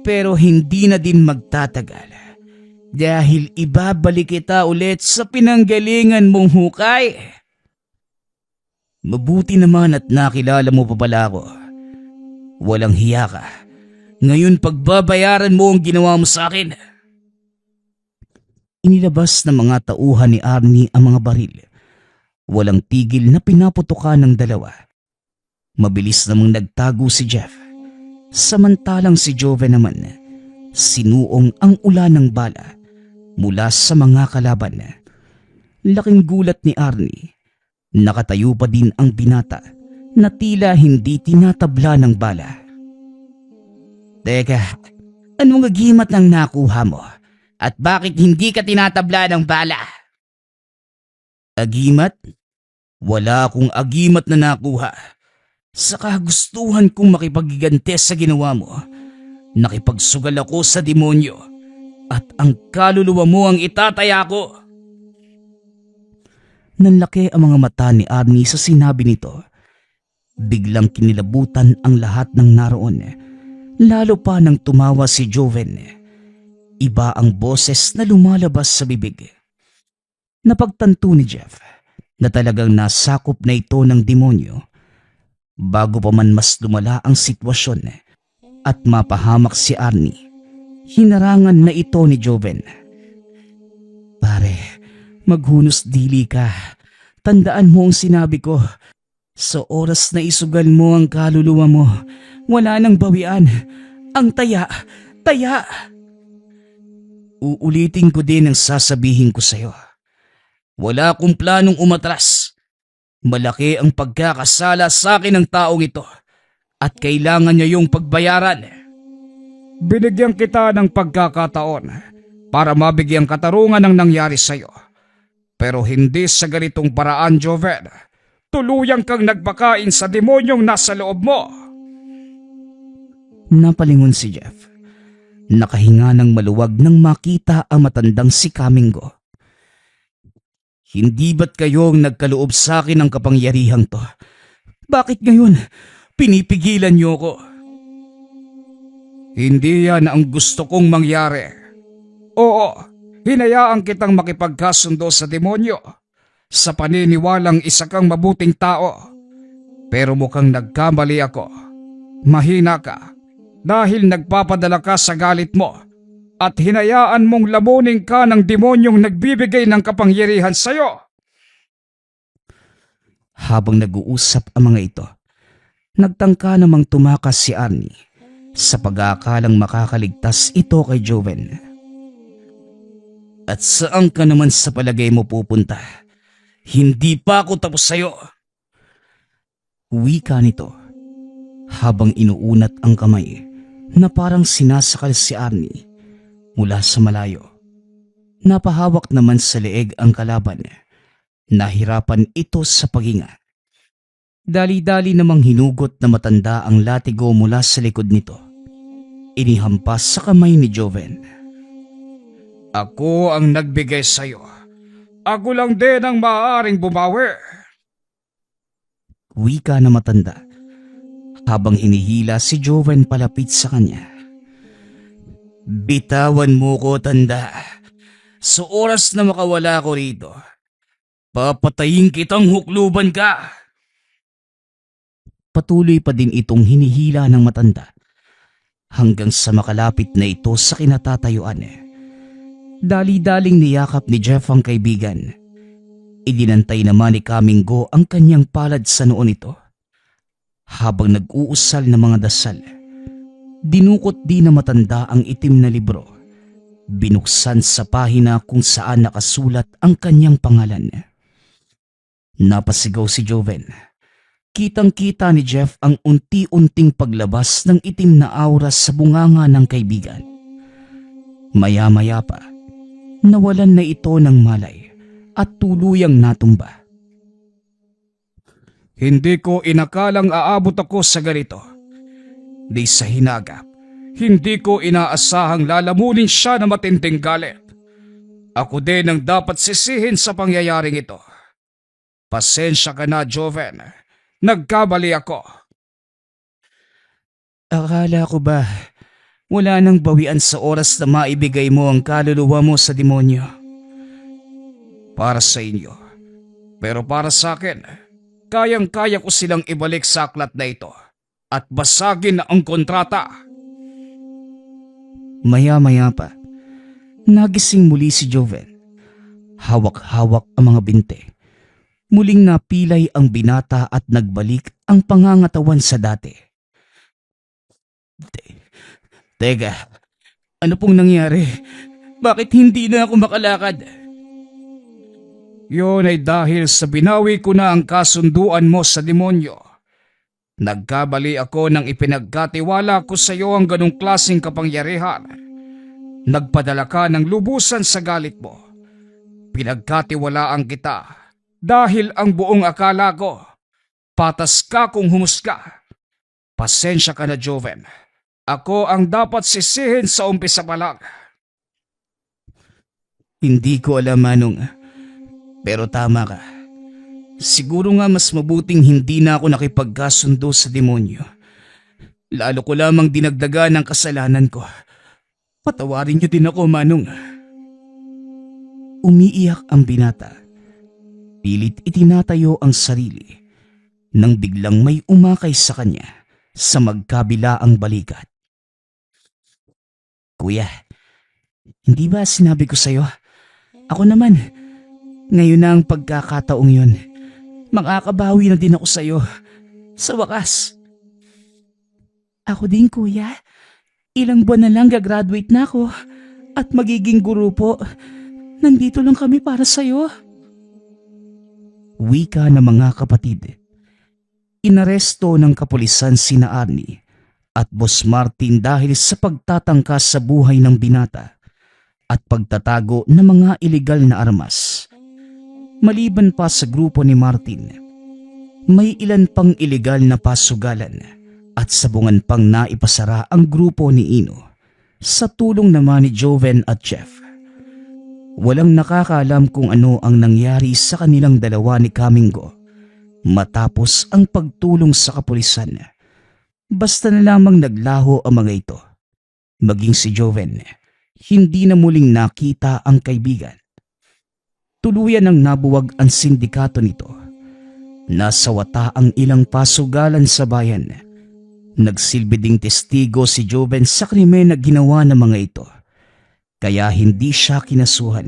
Pero hindi na din magtatagal. Dahil ibabalik kita ulit sa pinanggalingan mong hukay. Mabuti naman at nakilala mo pa pala ako. Walang hiya ka. Ngayon pagbabayaran mo ang ginawa mo sa akin. Inilabas ng mga tauhan ni Arnie ang mga baril. Walang tigil na pinaputukan ng dalawa. Mabilis namang nagtago si Jeff. Samantalang si Joven naman, sinuong ang ulan ng bala mula sa mga kalaban. Laking gulat ni Arnie. Nakatayo pa din ang binata na tila hindi tinatabla ng bala. Teka, anong agimat ang nakuha mo? At bakit hindi ka tinatabla ng bala? Agimat? Wala akong agimat na nakuha. Sa kagustuhan kong makipagigante sa ginawa mo, nakipagsugal ako sa demonyo at ang kaluluwa mo ang itataya ko. Nanlaki ang mga mata ni Arnie sa sinabi nito. Biglang kinilabutan ang lahat ng naroon, lalo pa nang tumawa si Joven. Iba ang boses na lumalabas sa bibig. Napagtanto ni Jeff na talagang nasakop na ito ng demonyo. Bago pa man mas lumala ang sitwasyon at mapahamak si Arnie, hinarangan na ito ni Joven. Pare, maghunos dili ka. Tandaan mo ang sinabi ko. Sa oras na isugal mo ang kaluluwa mo, wala nang bawian. Ang taya, taya. Uulitin ko din ang sasabihin ko sa'yo. Wala akong planong umatras. Malaki ang pagkakasala sa akin ng taong ito at kailangan niya yung pagbayaran. Binigyan kita ng pagkakataon para mabigyan katarungan ng nangyari sa'yo. Pero hindi sa ganitong paraan, Joven. tuluyang kang nagpakain sa demonyong nasa loob mo. Napalingon si Jeff. Nakahinga ng maluwag nang makita ang matandang si Kamingo. Hindi ba't kayong nagkaloob sa akin ng kapangyarihang to? Bakit ngayon pinipigilan niyo ko? Hindi yan ang gusto kong mangyari. Oo, hinayaan kitang makipagkasundo sa demonyo sa paniniwalang isa kang mabuting tao. Pero mukhang nagkamali ako. Mahina ka dahil nagpapadala ka sa galit mo at hinayaan mong lamunin ka ng demonyong nagbibigay ng kapangyarihan sa'yo. Habang nag-uusap ang mga ito, nagtangka namang tumakas si Arnie sa pag-aakalang makakaligtas ito kay Joven. At saan ka naman sa palagay mo pupunta? Hindi pa ako tapos sa'yo. Wika nito habang inuunat ang kamay na parang sinasakal si Arnie mula sa malayo. Napahawak naman sa leeg ang kalaban. Nahirapan ito sa paghinga. Dali-dali namang hinugot na matanda ang latigo mula sa likod nito. Inihampas sa kamay ni Joven. Ako ang nagbigay sa'yo. Ako lang din ang maaaring bumawi. Wika na matanda habang hinihila si Joven palapit sa kanya. Bitawan mo ko, tanda. Sa oras na makawala ko rito, papatayin kitang hukluban ka. Patuloy pa din itong hinihila ng matanda hanggang sa makalapit na ito sa kinatatayuan. Dali-daling niyakap ni Jeff ang kaibigan. Idinantay naman ni Kamingo ang kanyang palad sa noo nito. Habang nag-uusal ng mga dasal, dinukot din na matanda ang itim na libro. Binuksan sa pahina kung saan nakasulat ang kanyang pangalan. Napasigaw si Joven. Kitang-kita ni Jeff ang unti-unting paglabas ng itim na aura sa bunganga ng kaibigan. Maya-maya pa, nawalan na ito ng malay at tuluyang natumba. Hindi ko inakalang aabot ako sa ganito. Di sa hinagap, hindi ko inaasahang lalamunin siya na matinding galit. Ako din ang dapat sisihin sa pangyayaring ito. Pasensya ka na, Joven. Nagkamali ako. Akala ko ba wala nang bawian sa oras na maibigay mo ang kaluluwa mo sa demonyo? Para sa inyo. Pero para sa akin, kayang-kaya ko silang ibalik sa aklat na ito at basagin ang kontrata. Maya-maya pa, nagising muli si Joven. Hawak-hawak ang mga binte. Muling napilay ang binata at nagbalik ang pangangatawan sa dati. Teka, ano pong nangyari? Bakit hindi na ako makalakad? Yun ay dahil sa binawi ko na ang kasunduan mo sa demonyo. Nagkabali ako nang ipinagkatiwala ko sa iyo ang ganong klaseng kapangyarihan. Nagpadala ka ng lubusan sa galit mo. Pinagkatiwalaan kita dahil ang buong akala ko, patas ka kung humusga. Pasensya ka na, Joven. Ako ang dapat sisihin sa umpisa pa lang. Hindi ko alam, Manong. Pero tama ka. Siguro nga mas mabuting hindi na ako nakipagkasundo sa demonyo. Lalo ko lamang dinagdagan ang kasalanan ko. Patawarin niyo din ako, Manong. Umiiyak ang binata. Pilit itinatayo ang sarili nang biglang may umakay sa kanya sa magkabilaang balikat. Kuya, hindi ba sinabi ko sa'yo? Ako naman, ngayon na ang pagkakataong yun. Makakabawi na din ako sa'yo. Sa wakas. Ako din, kuya. Ilang buwan na lang gagraduate na ako at magiging guro po. Nandito lang kami para sa'yo. Wika ng mga kapatid. Inaresto ng kapulisan sina Arnie at Boss Martin dahil sa pagtatangka sa buhay ng binata at pagtatago ng mga ilegal na armas. Maliban pa sa grupo ni Martin, May ilan pang ilegal na pasugalan at sabungan pang naipasara ang grupo ni Ino sa tulong naman ni Joven at Jeff. Walang nakakaalam kung ano ang nangyari sa kanilang dalawa ni Kamingo matapos ang pagtulong sa kapulisan. Basta na lamang naglaho ang mga ito. Maging si Joven, hindi na muling nakita ang kaibigan. Tuluyan ang nabuwag ang sindikato nito. Nasa wata ang ilang pasugalan sa bayan. Nagsilbi ding testigo si Joven sa krimen na ginawa ng mga ito. Kaya hindi siya kinasuhan.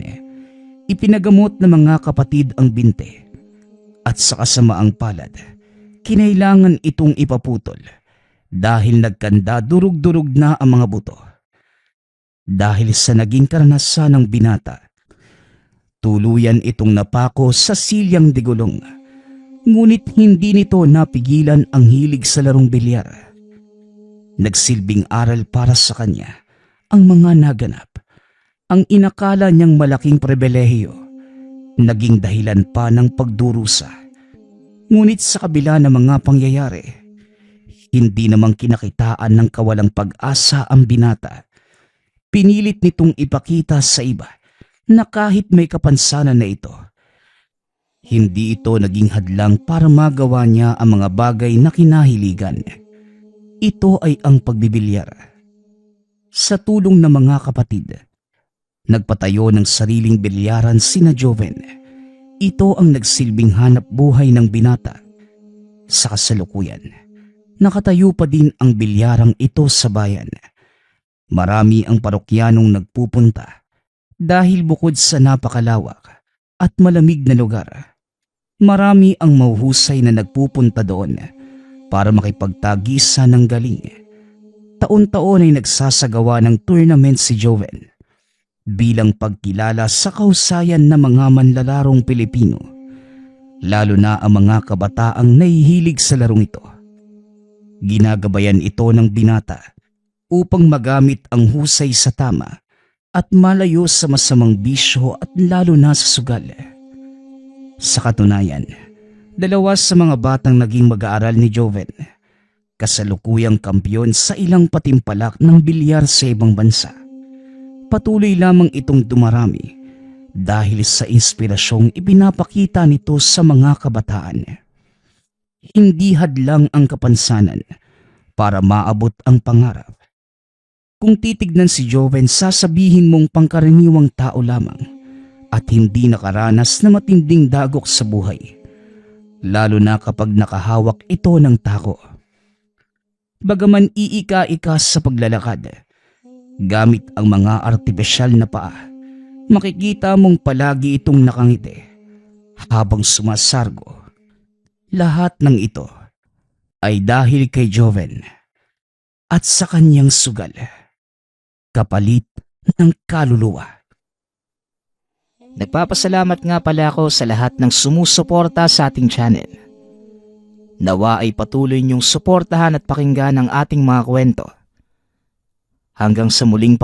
Ipinagamot ng mga kapatid ang binte. At sa kasamaang palad, kinailangan itong ipaputol dahil nagkanda durug-durug na ang mga buto. Dahil sa naging karanasan ng binata, tuluyan itong napako sa silyang digulong. Ngunit hindi nito napigilan ang hilig sa larong bilyar. Nagsilbing aral para sa kanya ang mga naganap. Ang inakala niyang malaking pribilehiyo, naging dahilan pa ng pagdurusa. Ngunit sa kabila ng mga pangyayari, hindi namang kinakitaan ng kawalang pag-asa ang binata. Pinilit nitong ipakita sa iba na kahit may kapansanan na ito, hindi ito naging hadlang para magawa niya ang mga bagay na kinahiligan. Ito ay ang pagbibilyar. Sa tulong ng mga kapatid, nagpatayo ng sariling bilyaran sina Joven. Ito ang nagsilbing hanap buhay ng binata. Sa kasalukuyan, nakatayo pa din ang bilyarang ito sa bayan. Marami ang parokyanong nagpupunta dahil bukod sa napakalawak at malamig na lugar, marami ang mahuhusay na nagpupunta doon para makipagtagisa ng galing. Taon-taon ay nagsasagawa ng tournament si Joven bilang pagkilala sa kahusayan ng mga manlalarong Pilipino, lalo na ang mga kabataang nahihilig sa larong ito. Ginagabayan ito ng binata upang magamit ang husay sa tama at malayo sa masamang bisyo at lalo na sa sugal. Sa katunayan, dalawa sa mga batang naging mag-aaral ni Joven, kasalukuyang kampiyon sa ilang patimpalak ng bilyar sa ibang bansa. Patuloy lamang itong dumarami dahil sa inspirasyong ipinapakita nito sa mga kabataan. Hindi hadlang ang kapansanan para maabot ang pangarap. Kung titignan si Joven, sasabihin mong pangkaraniwang tao lamang at hindi nakaranas na matinding dagok sa buhay, lalo na kapag nakahawak ito ng tako. Bagaman iika-ika sa paglalakad, gamit ang mga artipisyal na paa, makikita mong palagi itong nakangiti habang sumasargo. Lahat ng ito ay dahil kay Joven at sa kanyang sugal, kapalit ng kaluluwa. Nagpapasalamat nga pala ako sa lahat ng sumusuporta sa ating channel. Nawa ay patuloy niyong suportahan at pakinggan ang ating mga kwento. Hanggang sa muling